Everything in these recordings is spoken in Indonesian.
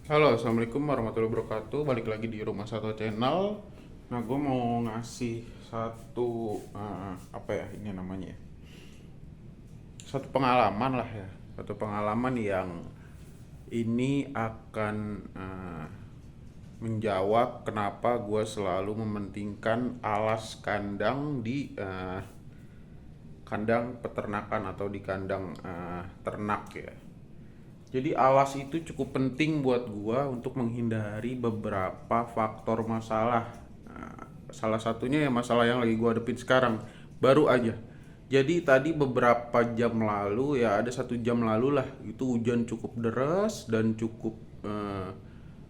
Halo, assalamualaikum warahmatullahi wabarakatuh. Balik lagi di Rumah Satu Channel. Nah, gue mau ngasih satu apa ya ini namanya ya? Satu pengalaman lah ya. Satu pengalaman yang ini akan menjawab kenapa gue selalu mementingkan alas kandang di kandang peternakan atau di kandang ternak ya. Jadi alas itu cukup penting buat gua untuk menghindari beberapa faktor masalah. Salah satunya ya masalah yang lagi gua hadepin sekarang, baru aja. Jadi tadi beberapa jam lalu ya ada 1 jam lalu lah itu hujan cukup deras dan cukup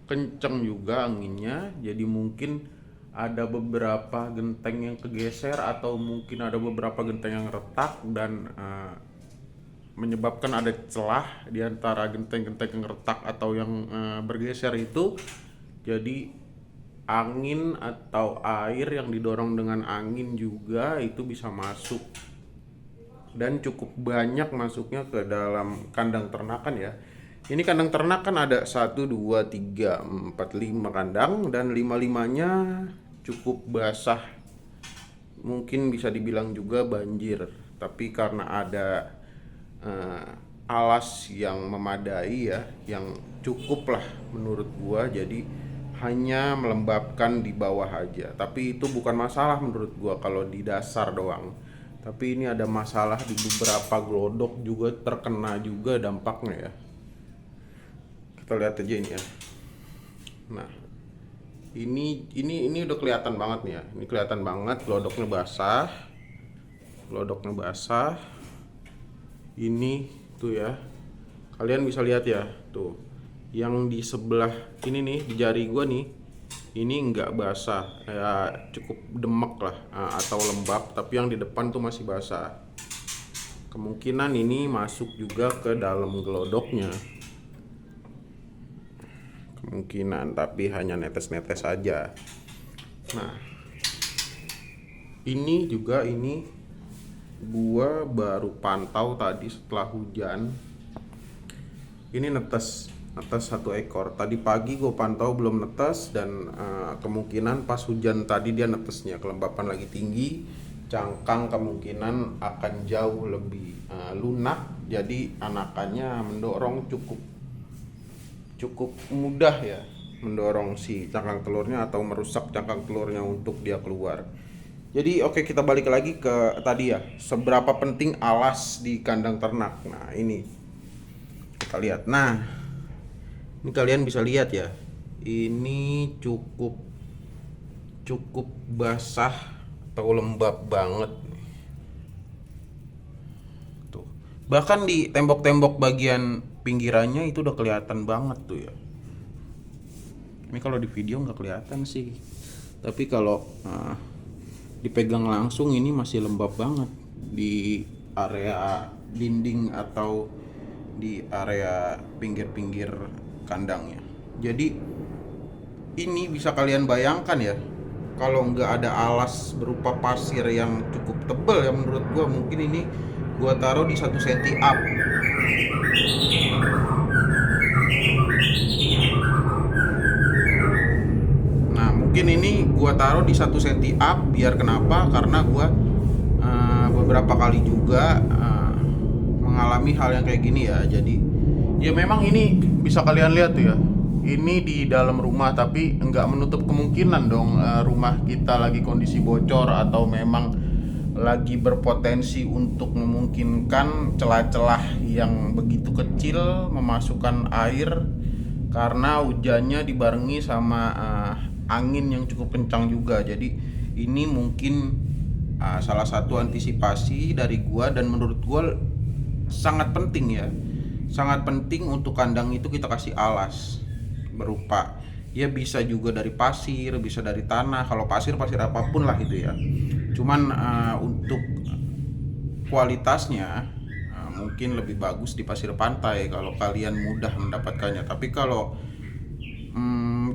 kenceng juga anginnya. Jadi mungkin ada beberapa genteng yang kegeser atau mungkin ada beberapa genteng yang retak dan menyebabkan ada celah di antara genteng-genteng yang retak atau yang bergeser itu. Jadi angin atau air yang didorong dengan angin juga itu bisa masuk dan cukup banyak masuknya ke dalam kandang ternakan ya. Ini kandang ternak kan ada 1, 2, 3, 4, 5 kandang dan lima-limanya cukup basah. Mungkin bisa dibilang juga banjir, tapi karena ada alas yang memadai ya, yang cukup lah menurut gua, jadi hanya melembabkan di bawah aja. Tapi itu bukan masalah menurut gua kalau di dasar doang. Tapi ini ada masalah di beberapa glodok juga terkena juga dampaknya ya. Kita lihat aja ini ya. Nah, ini udah kelihatan banget nih ya. Ini kelihatan banget glodoknya basah. Glodoknya basah. Ini tuh ya, kalian bisa lihat ya tuh, yang di sebelah ini nih di jari gua nih, ini nggak basah ya, cukup demek lah atau lembab, tapi yang di depan tuh masih basah. Kemungkinan ini masuk juga ke dalam gelodoknya, kemungkinan, tapi hanya netes-netes saja. Nah, ini juga ini gua baru pantau tadi setelah hujan. Ini netes 1 ekor. Tadi pagi gua pantau belum netes dan kemungkinan pas hujan tadi dia netesnya, kelembapan lagi tinggi, cangkang kemungkinan akan jauh lebih lunak. Jadi anakannya mendorong cukup mudah ya, mendorong si cangkang telurnya atau merusak cangkang telurnya untuk dia keluar. Jadi oke, kita balik lagi ke tadi ya, seberapa penting alas di kandang ternak. Nah ini kita lihat. Nah ini kalian bisa lihat ya, ini cukup basah atau lembab banget tuh. Bahkan di tembok-tembok bagian pinggirannya itu udah kelihatan banget tuh ya. Ini kalau di video nggak kelihatan sih, tapi kalau dipegang langsung ini masih lembab banget di area dinding atau di area pinggir-pinggir kandangnya. Jadi ini bisa kalian bayangkan ya, kalau nggak ada alas berupa pasir yang cukup tebal ya, menurut gua mungkin ini gua taruh di 1 cm up. Nah mungkin ini gua taruh di 1 cm up, biar kenapa, karena gua beberapa kali juga mengalami hal yang kayak gini ya. Jadi ya memang ini bisa kalian lihat tuh ya, ini di dalam rumah, tapi nggak menutup kemungkinan dong rumah kita lagi kondisi bocor atau memang lagi berpotensi untuk memungkinkan celah-celah yang begitu kecil memasukkan air karena hujannya dibarengi sama angin yang cukup kencang juga. Jadi ini mungkin salah satu antisipasi dari gua, dan menurut gua sangat penting ya. Sangat penting untuk kandang itu kita kasih alas berupa ya, bisa juga dari pasir, bisa dari tanah. Kalau pasir apapun lah itu ya. Cuman untuk kualitasnya mungkin lebih bagus di pasir pantai kalau kalian mudah mendapatkannya. Tapi kalau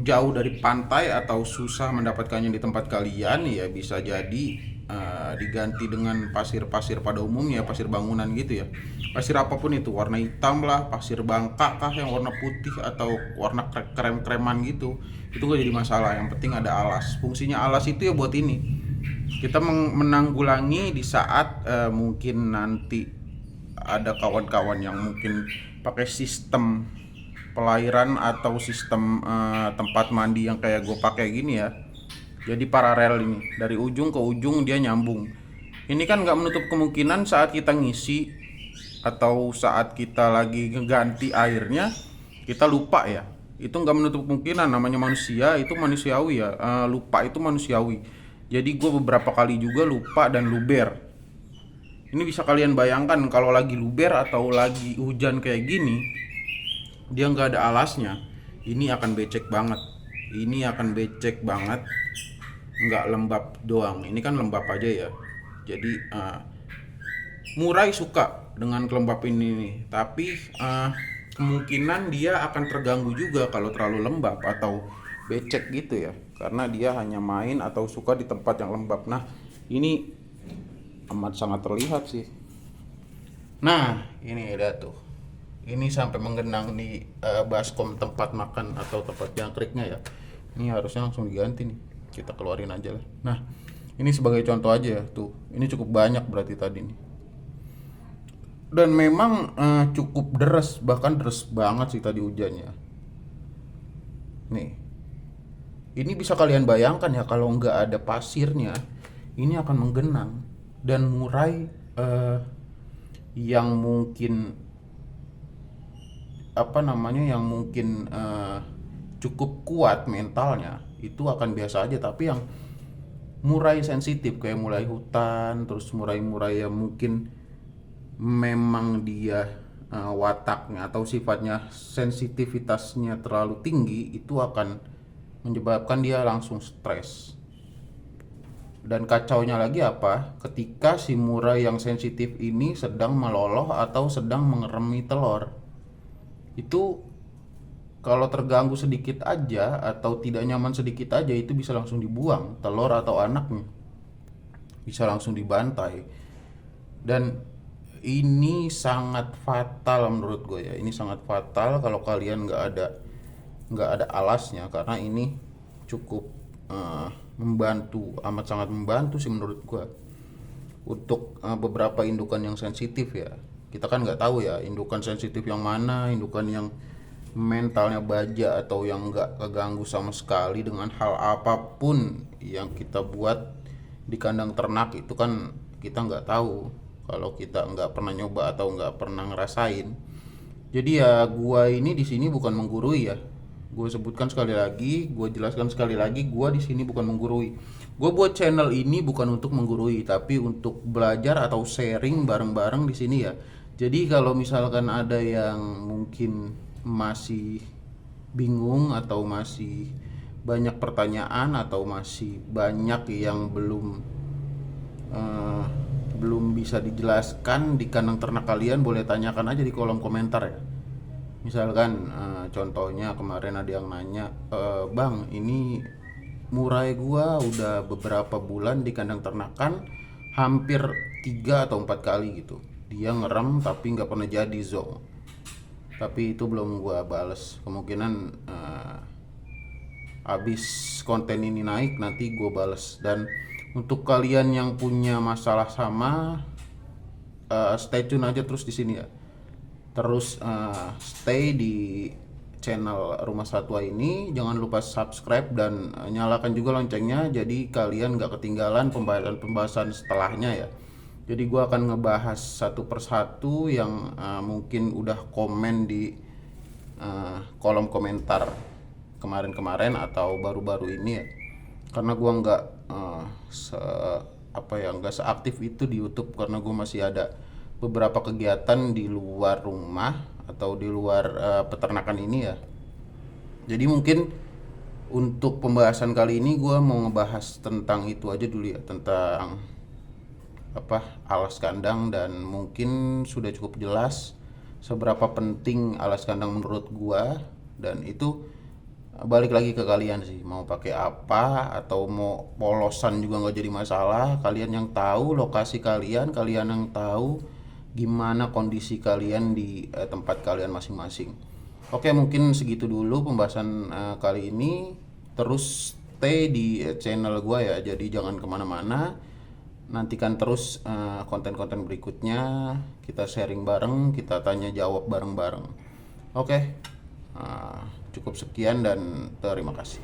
jauh dari pantai atau susah mendapatkannya di tempat kalian, ya bisa jadi diganti dengan pasir-pasir pada umumnya, pasir bangunan gitu ya. Pasir apapun itu, warna hitam lah, pasir bangka kah yang warna putih atau warna krem-kreman gitu, itu gak jadi masalah. Yang penting ada alas. Fungsinya alas itu ya buat ini, kita menanggulangi di saat mungkin nanti ada kawan-kawan yang mungkin pakai sistem pelairan atau sistem tempat mandi yang kayak gue pakai gini ya. Jadi paralel ini, dari ujung ke ujung dia nyambung. Ini kan nggak menutup kemungkinan saat kita ngisi atau saat kita lagi ngeganti airnya kita lupa ya. Itu nggak menutup kemungkinan, namanya manusia, itu manusiawi ya. Lupa itu manusiawi. Jadi gue beberapa kali juga lupa dan luber. Ini bisa kalian bayangkan kalau lagi luber atau lagi hujan kayak gini, dia nggak ada alasnya, ini akan becek banget. Ini akan becek banget, nggak lembab doang. Ini kan lembab aja ya. Jadi Murai suka dengan kelembab ini nih, tapi kemungkinan dia akan terganggu juga kalau terlalu lembab atau becek gitu ya, karena dia hanya main atau suka di tempat yang lembab. Nah, ini amat sangat terlihat sih. Nah, ini ada tuh. Ini sampai menggenang di baskom tempat makan atau tempat jangkriknya ya. Ini harusnya langsung diganti nih. Kita keluarin aja lah. Nah, ini sebagai contoh aja ya tuh. Ini cukup banyak berarti tadi nih. Dan memang cukup deres, bahkan deres banget sih tadi hujannya. Nih. Ini bisa kalian bayangkan ya, kalau nggak ada pasirnya, ini akan menggenang. Dan murai yang mungkin yang mungkin cukup kuat mentalnya itu akan biasa aja. Tapi yang murai sensitif kayak murai hutan, terus murai-murai yang mungkin memang dia wataknya atau sifatnya sensitivitasnya terlalu tinggi, itu akan menyebabkan dia langsung stres. Dan kacaunya lagi apa? Ketika si murai yang sensitif ini sedang meloloh atau sedang mengeremi telur, itu kalau terganggu sedikit aja atau tidak nyaman sedikit aja, itu bisa langsung dibuang telur atau anaknya, bisa langsung dibantai. Dan ini sangat fatal menurut gue ya. Ini sangat fatal kalau kalian nggak ada alasnya, karena ini cukup membantu, amat sangat membantu sih menurut gue untuk beberapa indukan yang sensitif ya. Kita kan nggak tahu ya indukan sensitif yang mana, indukan yang mentalnya baja atau yang nggak keganggu sama sekali dengan hal apapun yang kita buat di kandang ternak. Itu kan kita nggak tahu kalau kita nggak pernah nyoba atau nggak pernah ngerasain. Jadi ya gua ini di sini bukan menggurui ya. Gue sebutkan sekali lagi, gue jelaskan sekali lagi, gue di sini bukan menggurui. Gue buat channel ini bukan untuk menggurui, tapi untuk belajar atau sharing bareng-bareng di sini ya. Jadi kalau misalkan ada yang mungkin masih bingung atau masih banyak pertanyaan atau masih banyak yang belum bisa dijelaskan di kandang ternak kalian, boleh tanyakan aja di kolom komentar ya. Misalkan contohnya kemarin ada yang nanya, bang, ini murai gua udah beberapa bulan di kandang ternakan, hampir 3 atau 4 kali gitu, dia ngerem tapi nggak pernah jadi zong. Tapi itu belum gua bales. Kemungkinan abis konten ini naik nanti gua bales. Dan untuk kalian yang punya masalah sama, stay tune aja terus di sini ya. Terus stay di channel Rumah Satwa ini. Jangan lupa subscribe dan nyalakan juga loncengnya, jadi kalian gak ketinggalan pembahasan setelahnya ya. Jadi gue akan ngebahas satu persatu yang mungkin udah komen di kolom komentar kemarin-kemarin atau baru-baru ini ya. Karena gue nggak seaktif itu di YouTube, karena gue masih ada beberapa kegiatan di luar rumah atau di luar peternakan ini ya. Jadi mungkin untuk pembahasan kali ini gue mau ngebahas tentang itu aja dulu ya, tentang alas kandang. Dan mungkin sudah cukup jelas seberapa penting alas kandang menurut gue. Dan itu Balik lagi ke kalian sih, mau pakai apa atau mau polosan juga nggak jadi masalah. Kalian yang tahu lokasi kalian, kalian yang tahu gimana kondisi kalian di tempat kalian masing-masing. Oke, mungkin segitu dulu pembahasan kali ini. Terus stay di channel gua ya, jadi jangan kemana-mana. Nantikan terus konten-konten berikutnya. Kita sharing bareng, kita tanya jawab bareng-bareng. Oke. Cukup sekian dan terima kasih.